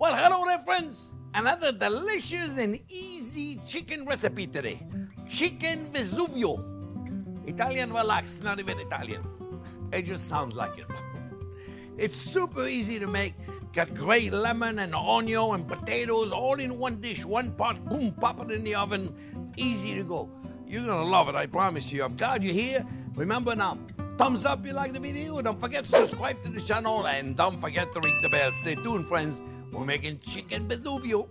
Well, hello there, friends. Another delicious and easy chicken recipe today. Chicken Vesuvio. Italian relax, not even Italian. It just sounds like it. It's super easy to make. Got great lemon and onion and potatoes all in one dish, one pot. Boom, pop it in the oven. Easy to go. You're gonna love it, I promise you. I'm glad you're here. Remember now, thumbs up if you like the video. Don't forget to subscribe to the channel and don't forget to ring the bell. Stay tuned, friends. We're making chicken Vesuvio.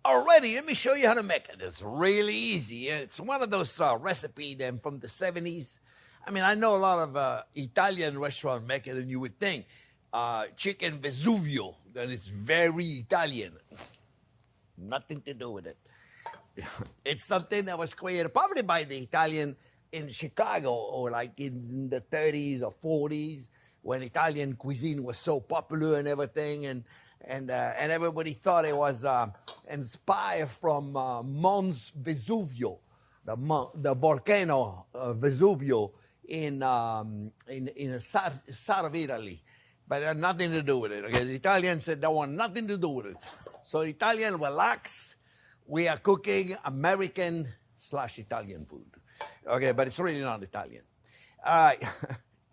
Alrighty, let me show you how to make it. It's really easy. It's one of those recipes from the 70s. I mean, I know a lot of Italian restaurants make it, and you would think chicken Vesuvio, that it's very Italian. Nothing to do with it. It's something that was created probably by the Italian in Chicago, or like in the 30s or 40s, when Italian cuisine was so popular and everything, and everybody thought it was inspired from Mons Vesuvio, the volcano Vesuvio in the south of Italy, but it had nothing to do with it. Okay, the Italians said they want nothing to do with it. So Italian relax. We are cooking American/Italian food. Okay, but it's really not Italian. All right,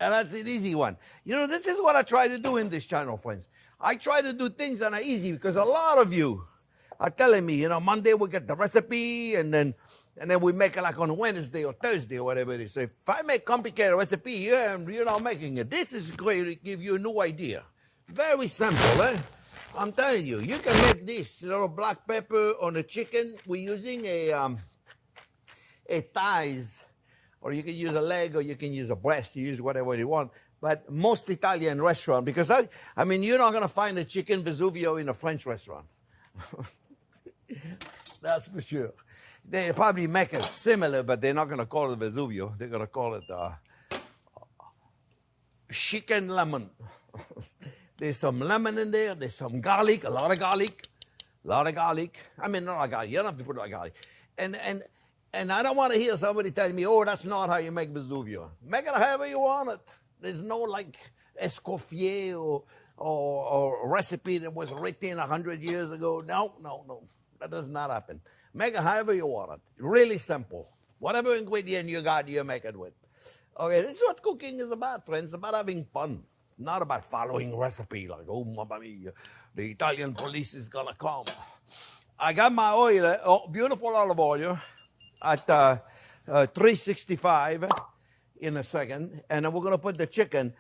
and that's an easy one. You know, this is what I try to do in this channel, friends. I try to do things that are easy because a lot of you are telling me, you know, Monday we get the recipe and then we make it like on Wednesday or Thursday or whatever it is. So if I make complicated recipe here and you're not making it, this is going to give you a new idea. Very simple, eh? I'm telling you, you can make this little black pepper on the chicken. We're using a thighs, or you can use a leg, or you can use a breast. You use whatever you want. But most Italian restaurant, because I mean, you're not going to find a chicken Vesuvio in a French restaurant. That's for sure. They probably make it similar, but they're not going to call it Vesuvio. They're going to call it chicken lemon. There's some lemon in there. There's some garlic, a lot of garlic. I mean, not a lot of garlic. You don't have to put a lot of garlic. And I don't want to hear somebody telling me, oh, that's not how you make Vesuvio. Make it however you want it. There's no like Escoffier or recipe that was written 100 years ago. No. That does not happen. Make it however you want it. Really simple. Whatever ingredient you got, you make it with. Okay, this is what cooking is about, friends. It's about having fun. Not about following recipe like, oh, mamma mia, the Italian police is going to come. I got my oil, beautiful olive oil, at 365 in a second. And then we're going to put the chicken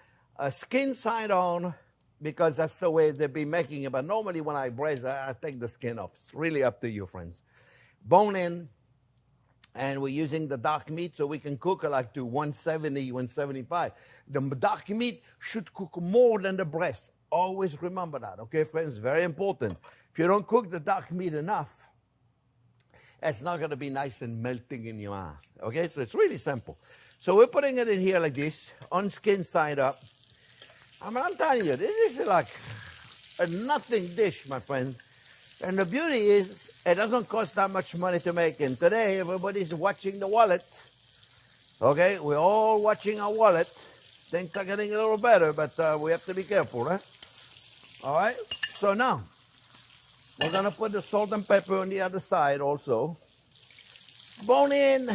skin side on, because that's the way they've been making it. But normally when I braise, I take the skin off. It's really up to you, friends. Bone in. And we're using the dark meat, so we can cook it like to 170, 175. The dark meat should cook more than the breast. Always remember that, okay, friends? Very important. If you don't cook the dark meat enough, it's not going to be nice and melting in your mouth, okay? So it's really simple. So we're putting it in here like this, on skin side up. I mean, I'm telling you, this is like a nothing dish, my friend. And the beauty is, it doesn't cost that much money to make. And today, everybody's watching the wallet. Okay, we're all watching our wallet. Things are getting a little better, but we have to be careful, right? All right, so now, we're going to put the salt and pepper on the other side also. Bone in.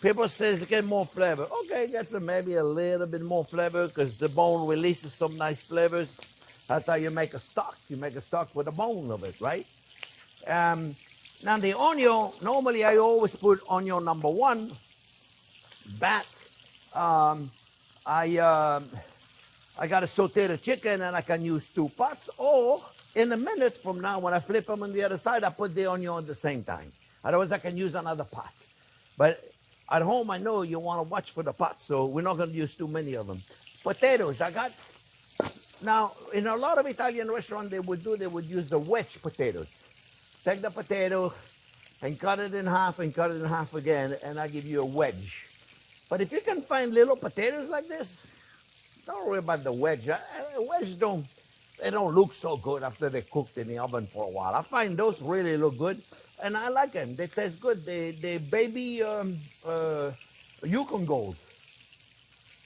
People say it gets more flavor. Okay, it gets maybe a little bit more flavor because the bone releases some nice flavors. That's how you make a stock. You make a stock with the bone of it, right? Now the onion, normally I always put onion number 1, but I got to saute the chicken and I can use 2 pots, or in a minute from now when I flip them on the other side, I put the onion at the same time. Otherwise I can use another pot. But at home I know you want to watch for the pots, so we're not going to use too many of them. Potatoes, now in a lot of Italian restaurants they would use the wedge potatoes. Take the potato and cut it in half and cut it in half again, and I give you a wedge. But if you can find little potatoes like this, don't worry about the wedge. A wedge don't they don't look so good after they're cooked in the oven for a while. I find those really look good, and I like them. They taste good. They baby Yukon Gold,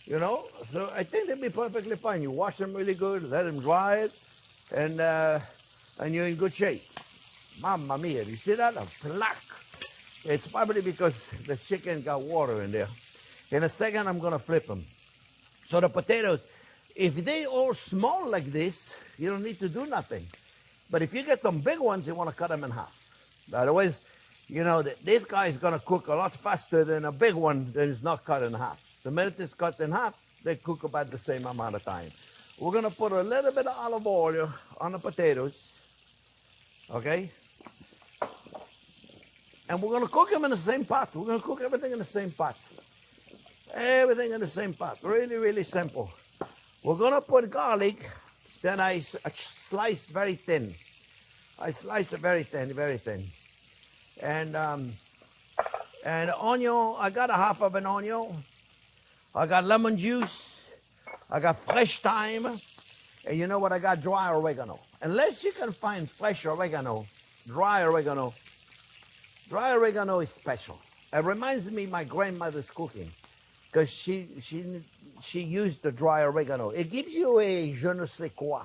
you know? So I think they'll be perfectly fine. You wash them really good, let them dry it, and you're in good shape. Mamma mia, you see that? A plaque. It's probably because the chicken got water in there. In a second, I'm going to flip them. So the potatoes, if they all small like this, you don't need to do nothing. But if you get some big ones, you want to cut them in half. Otherwise, you know, this guy is going to cook a lot faster than a big one that is not cut in half. The minute it's cut in half, they cook about the same amount of time. We're going to put a little bit of olive oil on the potatoes. Okay? And we're going to cook them in the same pot. We're going to cook everything in the same pot. Everything in the same pot. Really, really simple. We're going to put garlic. Then I slice very thin. I slice it very thin, very thin. And onion, I got a half of an onion. I got lemon juice. I got fresh thyme. And you know what? I got dry oregano. Unless you can find fresh oregano, dry oregano is special. It reminds me of my grandmother's cooking, because she used the dry oregano. It gives you a je ne sais quoi.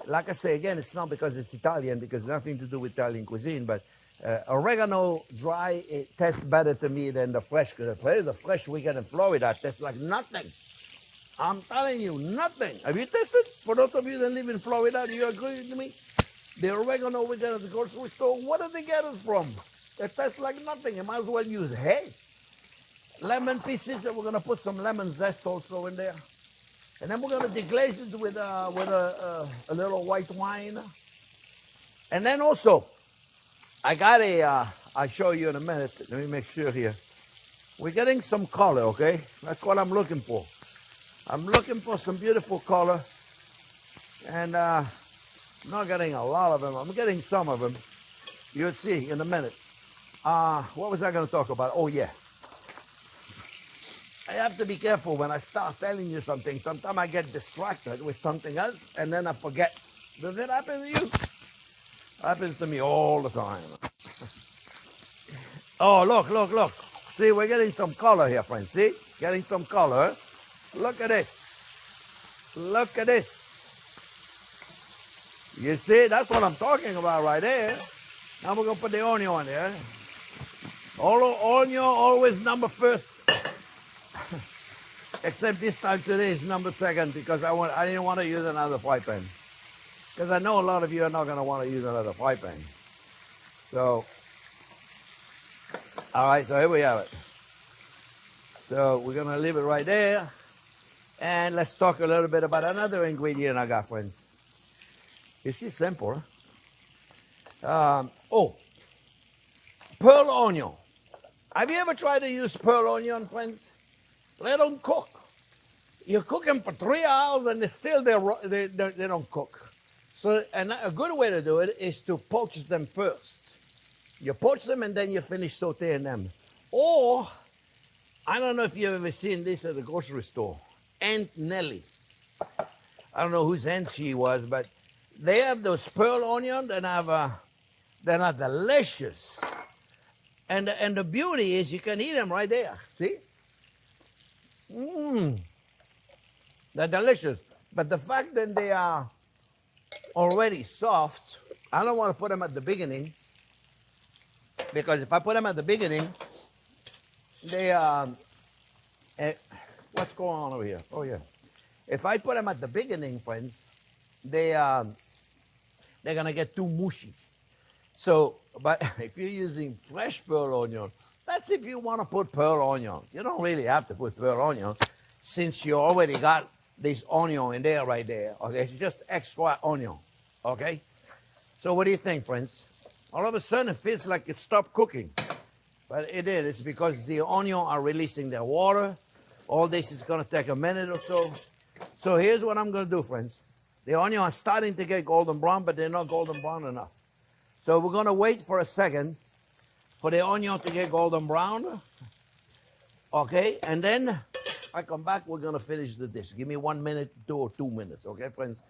Like I say again, it's not because it's Italian, because nothing to do with Italian cuisine, but oregano dry, it tastes better to me than the fresh. Because the fresh we get in Florida tastes like nothing. I'm telling you, nothing. Have you tasted? For those of you that live in Florida, do you agree with me? The oregano we get at the grocery store, what do they get it from? It tastes like nothing. You might as well use hay. Lemon pieces, and we're going to put some lemon zest also in there. And then we're going to deglaze it with a little white wine. And then also, I got I'll show you in a minute. Let me make sure here. We're getting some color, okay? That's what I'm looking for. I'm looking for some beautiful color. And I'm not getting a lot of them. I'm getting some of them. You'll see in a minute. What was I going to talk about? Oh, yeah. I have to be careful when I start telling you something. Sometimes I get distracted with something else, and then I forget. Does it happen to you? Happens to me all the time. Oh, look. See, we're getting some color here, friends. See? Getting some color. Look at this. Look at this. You see? That's what I'm talking about right there. Now we're going to put the onion on there. Onion always number first. Except this time today is number second, because I didn't want to use another fry pan. Because I know a lot of you are not going to want to use another fry pan. So, all right, so here we have it. So we're going to leave it right there. And let's talk a little bit about another ingredient I got, friends. This is simple. Pearl onion. Have you ever tried to use pearl onion, friends? They don't cook. You cook them for 3 hours and they don't cook. So a good way to do it is to poach them first. You poach them and then you finish sauteing them. Or, I don't know if you've ever seen this at the grocery store. Aunt Nellie. I don't know whose aunt she was, but they have those pearl onions and they're not delicious. And the beauty is you can eat them right there. See? They're delicious. But the fact that they are already soft, I don't want to put them at the beginning. Because if I put them at the beginning, they what's going on over here? Oh, yeah. If I put them at the beginning, friends, they're going to get too mushy. So, but if you're using fresh pearl onion, that's if you want to put pearl onion. You don't really have to put pearl onion since you already got this onion in there right there. Okay, it's just extra onion. Okay? So what do you think, friends? All of a sudden it feels like it stopped cooking. But it did. It's because the onion are releasing their water. All this is going to take a minute or so. So here's what I'm going to do, friends. The onion are starting to get golden brown, but they're not golden brown enough. So we're going to wait for a second for the onion to get golden brown. Okay, and then I come back, we're going to finish the dish. Give me 1 minute, 2 minutes, okay, friends?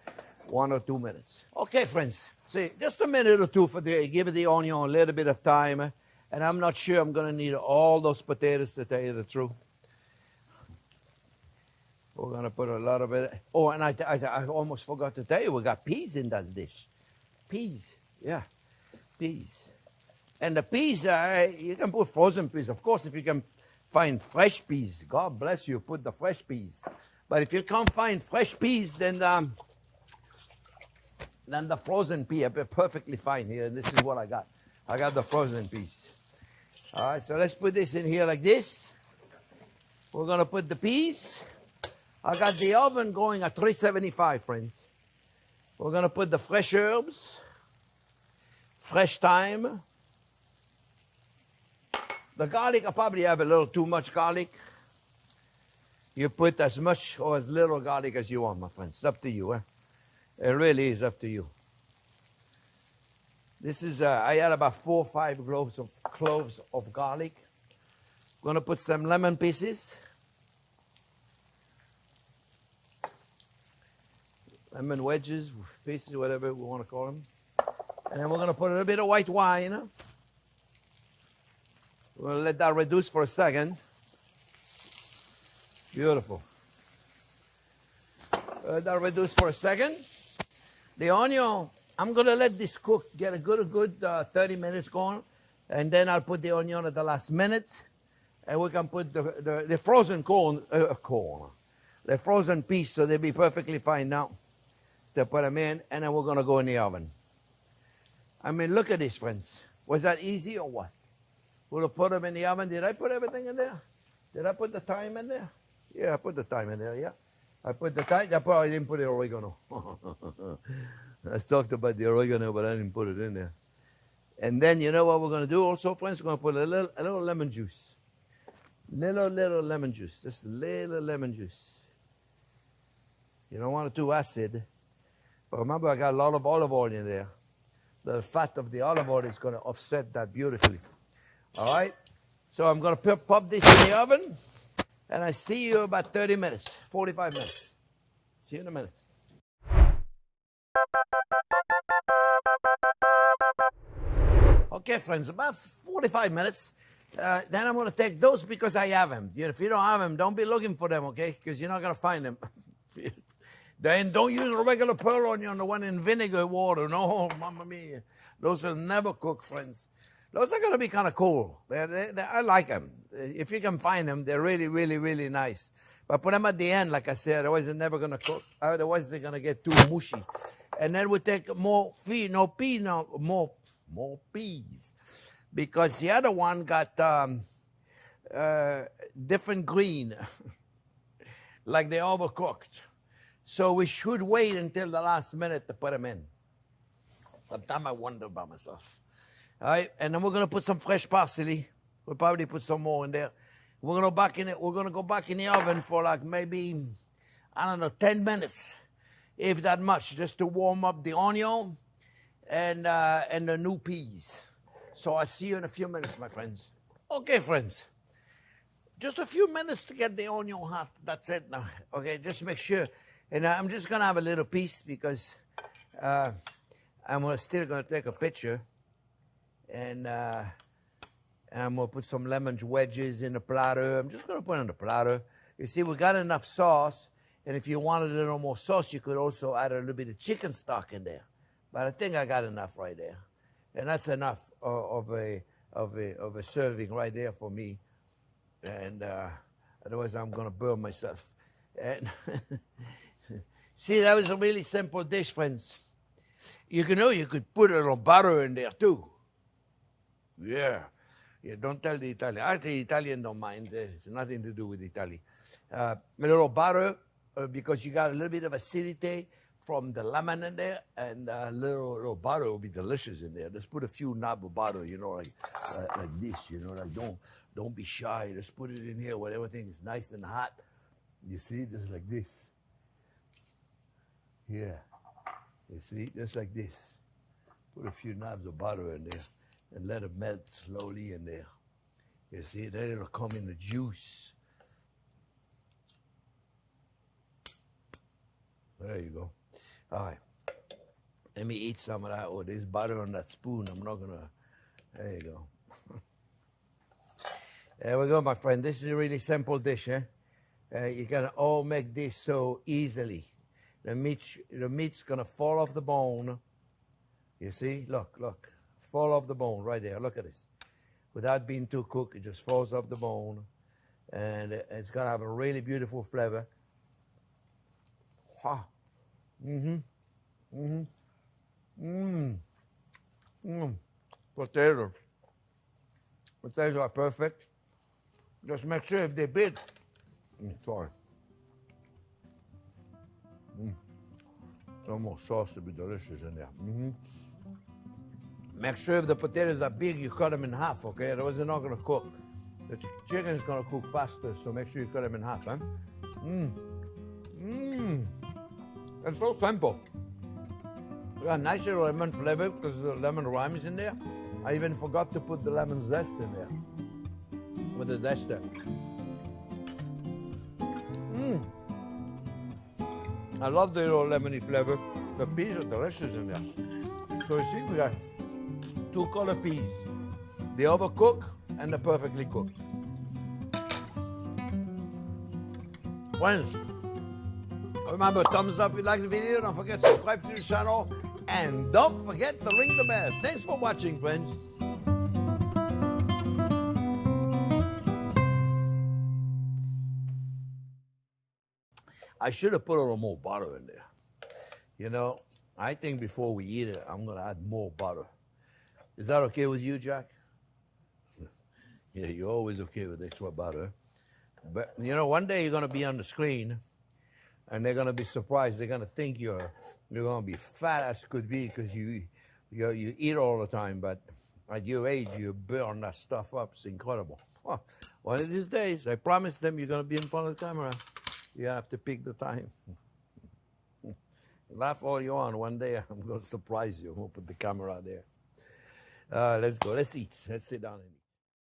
1 or 2 minutes. Okay, friends. See, just a minute or two for give the onion a little bit of time. And I'm not sure I'm going to need all those potatoes, to tell you the truth. We're going to put a lot of it. Oh, and I almost forgot to tell you, we got peas in that dish. Peas, yeah, peas. And the peas, you can put frozen peas. Of course, if you can find fresh peas, God bless you, put the fresh peas. But if you can't find fresh peas, then the frozen pea are perfectly fine here. And this is what I got. I got the frozen peas. All right, so let's put this in here like this. We're going to put the peas. I got the oven going at 375, friends. We're going to put the fresh herbs, fresh thyme. The garlic, I probably have a little too much garlic. You put as much or as little garlic as you want, my friends. It's up to you. It really is up to you. This is, I had about 4 or 5 cloves of garlic. I'm going to put some lemon pieces. Lemon wedges, pieces, whatever we want to call them. And then we're going to put a little bit of white wine. We're going to let that reduce for a second. Beautiful. Let that reduce for a second. The onion, I'm going to let this cook, get a good 30 minutes going. And then I'll put the onion at the last minute. And we can put the frozen corn, the frozen peas, so they'll be perfectly fine now. To put them in, and then we're going to go in the oven. I mean, look at this, friends. Was that easy or what? We'll put them in the oven. Did I put everything in there? Did I put the thyme in there? Yeah, I put the thyme in there, yeah. I put the thyme. I didn't put the oregano. I talked about the oregano, but I didn't put it in there. And then, you know what we're going to do also, friends? We're going to put a little lemon juice. Little lemon juice. Just a little lemon juice. You don't want it too acid. But remember, I got a lot of olive oil in there. The fat of the olive oil is going to offset that beautifully. All right? So I'm going to pop this in the oven. And I see you about 30 minutes, 45 minutes. See you in a minute. Okay, friends, about 45 minutes. Then I'm going to take those because I have them. If you don't have them, don't be looking for them, okay? Because you're not going to find them. Then don't use a regular pearl onion, the one in vinegar water. No, mamma mia. Those will never cook, friends. Those are going to be kind of cool. I like them. If you can find them, they're really, really, really nice. But put them at the end, like I said. Otherwise, they're never going to cook. Otherwise, they're going to get too mushy. And then we take more peas. Because the other one got different green. Like they overcooked. So we should wait until the last minute to put them in. Sometimes I wonder about myself. All right, and then we're going to put some fresh parsley. We'll probably put some more in there. We're going to go back in the oven for like maybe, I don't know, 10 minutes, if that much, just to warm up the onion and the new peas. So I'll see you in a few minutes, my friends. Okay, friends. Just a few minutes to get the onion hot. That's it now. Okay, just make sure. And I'm just going to have a little piece because I'm still going to take a picture. And I'm going to put some lemon wedges in the platter. I'm just going to put it in the platter. You see, we got enough sauce. And if you wanted a little more sauce, you could also add a little bit of chicken stock in there. But I think I got enough right there. And that's enough of a serving right there for me. And otherwise, I'm going to burn myself. And see, that was a really simple dish, friends. You could put a little butter in there, too. Yeah, don't tell the Italian. Actually, Italian don't mind. It's nothing to do with Italy. A little butter, because you got a little bit of acidity from the lemon in there, and a little butter will be delicious in there. Just put a few knobs of butter, like this, like don't be shy. Just put it in here where everything is nice and hot. You see, just like this. Yeah, you see, just like this. Put a few knobs of butter in there and let it melt slowly in there. You see, then it'll come in the juice. There you go. All right. Let me eat some of that. Oh, there's butter on that spoon. I'm not gonna. There you go. There we go, my friend. This is a really simple dish, eh? You can all make this so easily. The meat's gonna fall off the bone. You see? Look. Fall off the bone right there. Look at this. Without being too cooked, it just falls off the bone. And it's gonna have a really beautiful flavor. Wow. Potatoes. Potatoes are perfect. Just make sure if they're big. Sorry. Almost sauce to be delicious in there. Make sure if the potatoes are big, you cut them in half, okay? Otherwise they're not gonna cook. The chicken's gonna cook faster, so make sure you cut them in half, huh? It's so simple. We got a nice little lemon flavor because the lemon lime is in there. I even forgot to put the lemon zest in there with the zester. I love the little lemony flavor. The peas are delicious in there. So you see, we got two color peas. The overcooked and the perfectly cooked. Friends, remember, thumbs up if you like the video. Don't forget to subscribe to the channel. And don't forget to ring the bell. Thanks for watching, friends. I should have put a little more butter in there. You know, I think before we eat it, I'm going to add more butter. Is that okay with you, Jack? Yeah, you're always okay with extra butter. But, you know, one day you're going to be on the screen, and they're going to be surprised. They're going to think you're going to be fat as could be because you eat all the time. But at your age, you burn that stuff up. It's incredible. Well, one of these days, I promise them you're going to be in front of the camera. You have to pick the time. Laugh all you want. One day I'm going to surprise you. I'm going to put the camera there. Let's go. Let's eat. Let's sit down and eat.